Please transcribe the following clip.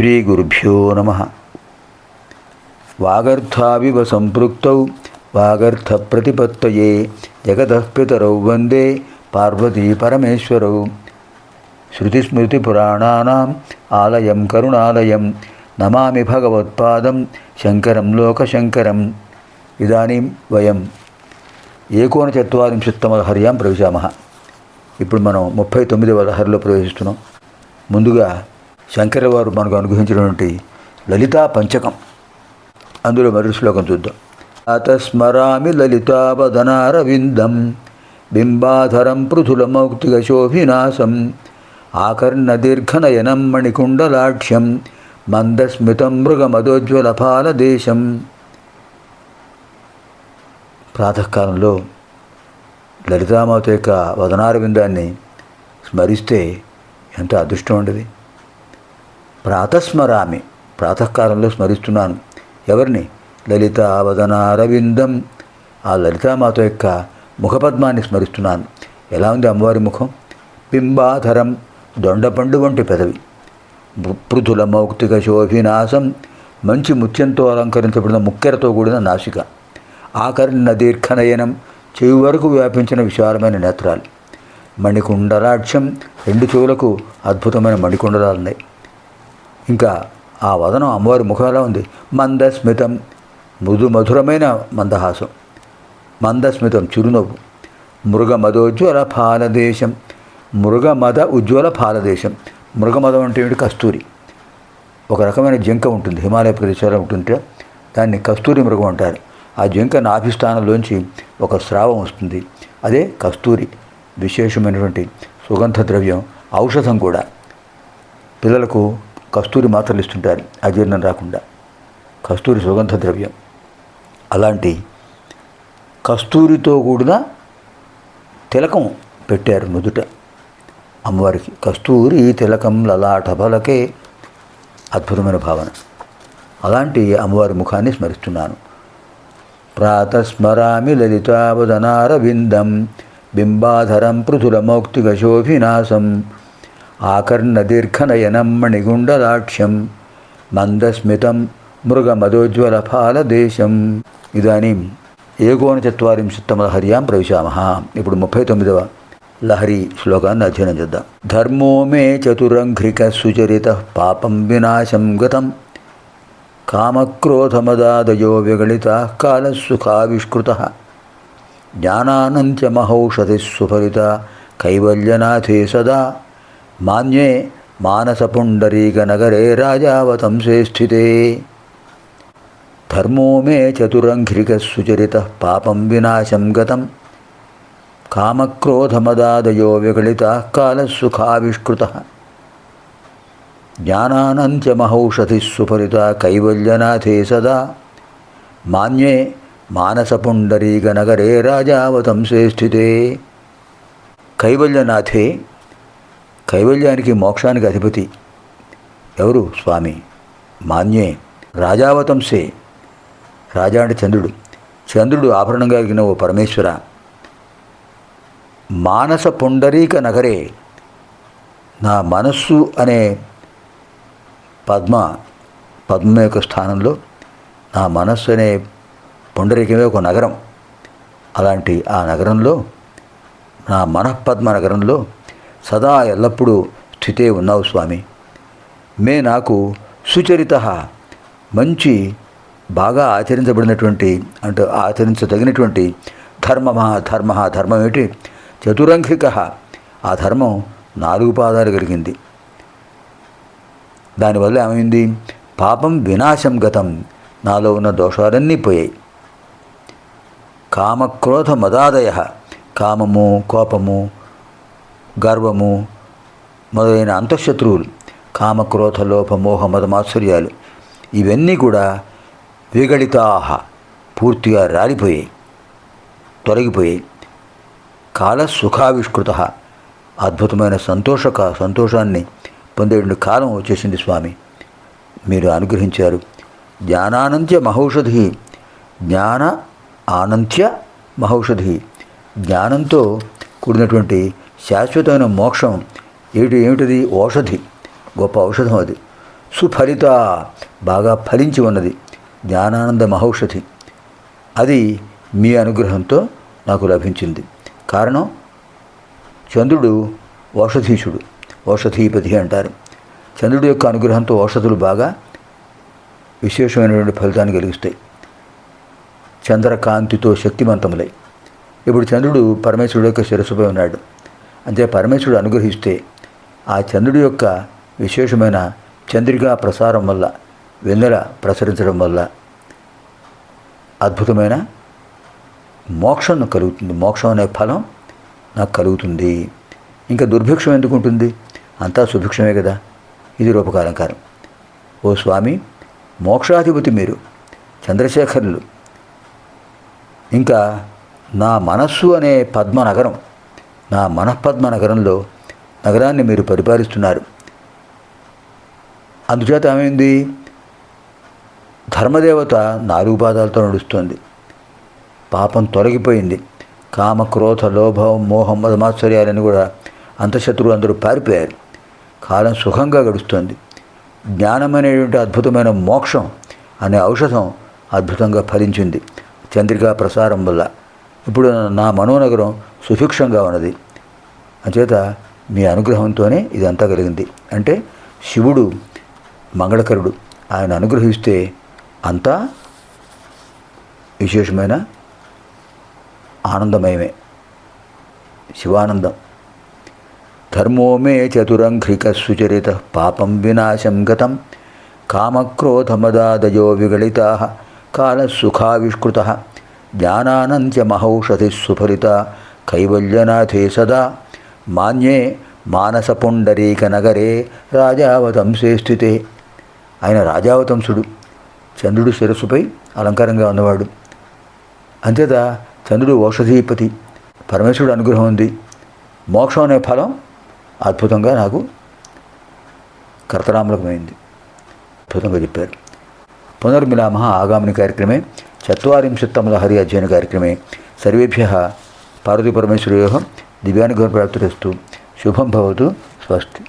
శ్రీగురుభ్యో నమః. వాగర్థావివ సంపృక్తౌ వాగర్థప్రతిపత్తయే జగతః పితరౌ వందే పార్వతీ పరమేశ్వరౌ. శృతిస్మృతిపురాణానాం ఆలయం కరుణాలయం నమామి భగవత్పాదం శంకరం లోకశంకరం. ఇదానీం వయం 39వ లహర్యాం ప్రవేశామః. ఇప్పుడు మనం 39వ లహరిలో ప్రవేశిస్తున్నాం. ముందుగా శంకర వారు మనకు అనుగ్రహించినటువంటి లలితా పంచకం, అందులో మొదటి శ్లోకం చూద్దాం. అతస్మరామి లలితావదనారవిందం బింబాధరం పృథులమౌక్తిక శోభినాశం ఆకర్ణదీర్ఘనయనం మణికుండలాక్ష్యం మందస్మితం మృగమదోజ్వలపాలదేశం. ప్రాతకాలంలో లలితామాత యొక్క వదనారవిందాన్ని స్మరిస్తే ఎంత అదృష్టం ఉండేది. ప్రాతస్మరామి, ప్రాతకాలంలో స్మరిస్తున్నాను. ఎవరిని? లలితావదనారవిందం, ఆ లలితామాత యొక్క ముఖపద్మాన్ని స్మరిస్తున్నాను. ఎలా ఉంది అమ్మవారి ముఖం? బింబాధరం, దొండపండు వంటి పెదవి. పృథుల మౌక్తిక శోభినాశం, మంచి ముత్యంతో అలంకరించబడిన ముక్కెరతో కూడిన నాసిక. ఆకర్ణ దీర్ఘనయనం, చెవి వరకు వ్యాపించిన విశాలమైన నేత్రాలు. మణికుండలాక్ష్యం, రెండు చెవులకు అద్భుతమైన మణికుండలాలున్నాయి. ఇంకా ఆ వదనం, అమ్మవారి ముఖం ఎలా ఉంది? మందస్మితం, మధురమైన మందహాసం. మందస్మితం, చిరునవ్వు. మృగమదోజ్వల ఫాలదేశం, మృగమద ఉజ్వల ఫాలదేశం. మృగమదం అంటే ఏమిటి? కస్తూరి. ఒక రకమైన జింక ఉంటుంది, హిమాలయ ప్రదేశాల్లో ఉంటుంటే దాన్ని కస్తూరి మృగం అంటారు. ఆ జింక నాభిస్థానంలోంచి ఒక స్రావం వస్తుంది, అదే కస్తూరి. విశేషమైనటువంటి సుగంధ ద్రవ్యం, ఔషధం కూడా. పిల్లలకు కస్తూరి మాత్రలు ఇస్తుంటారు అజీర్ణం రాకుండా. కస్తూరి సుగంధ ద్రవ్యం. అలాంటి కస్తూరితో కూడిన తిలకం పెట్టారు నుదుట అమ్మవారికి. కస్తూరి తిలకం లలాట ఫలకే. అద్భుతమైన భావన. అలాంటి అమ్మవారి ముఖాన్ని స్మరిస్తున్నాను. ప్రాతస్మరామి లలితావదనారవిందం బింబాధరం పృథులమౌక్తిక శోభినాశం ఆకర్ణ దీర్ఘనయనం మణిగుండలాక్ష్యం మందస్మితం మృగమదోజ్వల ఫాలదేశం. ఇదానీం 39వ లహర్యాం ప్రవేశామః. ఇప్పుడు 39వ లహరి శ్లోకాన్ని అధ్యయనం చేద్దాం. ధర్మో మే చతురంఘ్రిక సుచరిత పాపం వినాశం గతం కామక్రోధమదాదయో విగళిత కాలసుఖావిష్కృత జ్ఞానానంత్యమహౌషధి సుఫలిత కైవల్యనాథే సదా మాన్యే మానసపుండరీకనగరే రాజావతంసే స్థితే. ధర్మో మే చతురంఘ్రిక సుచరిత పాపం వినాశం గతం కామక్రోధమదాదయో విగళిత కాలసుఖావిష్కృత జ్ఞానానంత్యమహౌషధి సుఫలిత కైవల్యనాథే సదా మాన్యే మానసపుండరీకనగరే రాజావతంసే స్థితే. కైవల్యనాథే, కైవల్యానికి మోక్షానికి అధిపతి ఎవరు? స్వామి. మాన్యే, రాజావతంసే, రాజా అంటే చంద్రుడు. చంద్రుడు ఆభరణంగా కలిగిన ఓ పరమేశ్వర. మానస పుండరీక నగరే, నా మనస్సు అనే పద్మ యొక్క స్థానంలో నా మనస్సు అనే పుండరీకమే ఒక నగరం. అలాంటి ఆ నగరంలో, నా మనఃపద్మ నగరంలో సదా ఎల్లప్పుడూ స్థితే ఉన్నావు స్వామి. మే నాకు సుచరిత, మంచి బాగా ఆచరించబడినటువంటి, అంటే ఆచరించదగినటువంటి ధర్మం ఏమిటి? చతురంఘిక, ఆ ధర్మం 4 పాదాలు కలిగింది. దానివల్ల ఏమైంది? పాపం వినాశం గతం, నాలో ఉన్న దోషాలన్నీ పోయాయి. కామక్రోధ మదాదయ, కామము, కోపము, గర్వము మొదలైన అంతఃశత్రువులు, కామక్రోధ లోప మోహ మద మాత్సర్యాలు, ఇవన్నీ కూడా విగళితాహ, పూర్తిగా రాలిపోయాయి, తొలగిపోయాయి. కాల సుఖావిష్కృత, అద్భుతమైన సంతోషాన్ని పొందేటువంటి కాలం వచ్చేసింది స్వామి. మీరు అనుగ్రహించారు. జ్ఞానానంత్య మహౌషధి, జ్ఞాన ఆనంత్య మహౌషధి, జ్ఞానంతో కూడినటువంటి శాశ్వతమైన మోక్షం ఏమిటది? ఔషధి, గొప్ప ఔషధం అది. సుఫలిత, బాగా ఫలించి ఉన్నది జ్ఞానానంద మహౌషధి. అది మీ అనుగ్రహంతో నాకు లభించింది. కారణం, చంద్రుడు ఔషధీశుడు, ఔషధీపతి అంటారు. చంద్రుడి యొక్క అనుగ్రహంతో ఔషధులు బాగా విశేషమైనటువంటి ఫలితాన్ని కలిగిస్తాయి. చంద్రకాంతితో శక్తివంతములై. ఇప్పుడు చంద్రుడు పరమేశ్వరుడు యొక్క శిరస్సుపై ఉన్నాడు. అంటే పరమేశ్వరుడు అనుగ్రహిస్తే ఆ చంద్రుడి యొక్క విశేషమైన చంద్రికా ప్రసారం వల్ల, వెన్నెల ప్రసరించడం వల్ల అద్భుతమైన మోక్షం నాకు కలుగుతుంది. మోక్షం అనే ఫలం నాకు కలుగుతుంది. ఇంకా దుర్భిక్షం ఎందుకు ఉంటుంది? అంతా సుభిక్షమే కదా. ఇది రూపకాలంకారం. ఓ స్వామి, మోక్షాధిపతి మీరు, చంద్రశేఖరులు. ఇంకా నా మనస్సు అనే పద్మనగరం, నా మనఃపద్మ నగరంలో నగరాన్ని మీరు పరిపాలిస్తున్నారు. అందుచేత ఏమైంది? ధర్మదేవత 4 పాదాలతో నడుస్తుంది. పాపం తొలగిపోయింది. కామ, క్రోధ, లోభ, మోహం, మదమాత్సర్యాలని కూడా అంతఃశత్రువులు అందరూ పారిపోయారు. కాలం సుఖంగా గడుస్తుంది. జ్ఞానం అనేటువంటి అద్భుతమైన మోక్షం అనే ఔషధం అద్భుతంగా ఫలించింది చంద్రికా ప్రసారం వల్ల. ఇప్పుడు నా మనోనగరం సుభిక్షంగా ఉన్నది. అంచేత మీ అనుగ్రహంతోనే ఇదంతా కలిగింది. అంటే శివుడు మంగళకరుడు, ఆయన అనుగ్రహిస్తే అంతా విశేషమైన ఆనందమయమే, శివానందం. ధర్మో మే చతురంఘ్రిక సుచరిత పాపం వినాశం గతం కామక్రోధమదాదయో విగళితా కాలసుఖావిష్కృత జ్ఞానానంత్య మహౌషధి సుఫలిత కైవల్యనాథే సదా మాన్యే మానసపుండరీక నగరే రాజావతంసే స్థితే. ఆయన రాజావతంసుడు, చంద్రుడు శిరస్సుపై అలంకారంగా ఉన్నవాడు. అంతేత చంద్రుడు ఔషధీపతి, పరమేశ్వరుడు అనుగ్రహం ఉంది. మోక్షం అనే ఫలం అద్భుతంగా నాకు కర్తరామలకమైంది. అద్భుతంగా చెప్పారు. పునర్మిలామः ఆగామిని కార్యక్రమే 40 హరి అధ్యయన కార్యక్రమే. సర్వేభ్యः పార్వతీపరమేశ్వరయోः దివ్యానుగ్రహప్రాప్తిరస్తు. శుభం భవతు. స్వస్తి.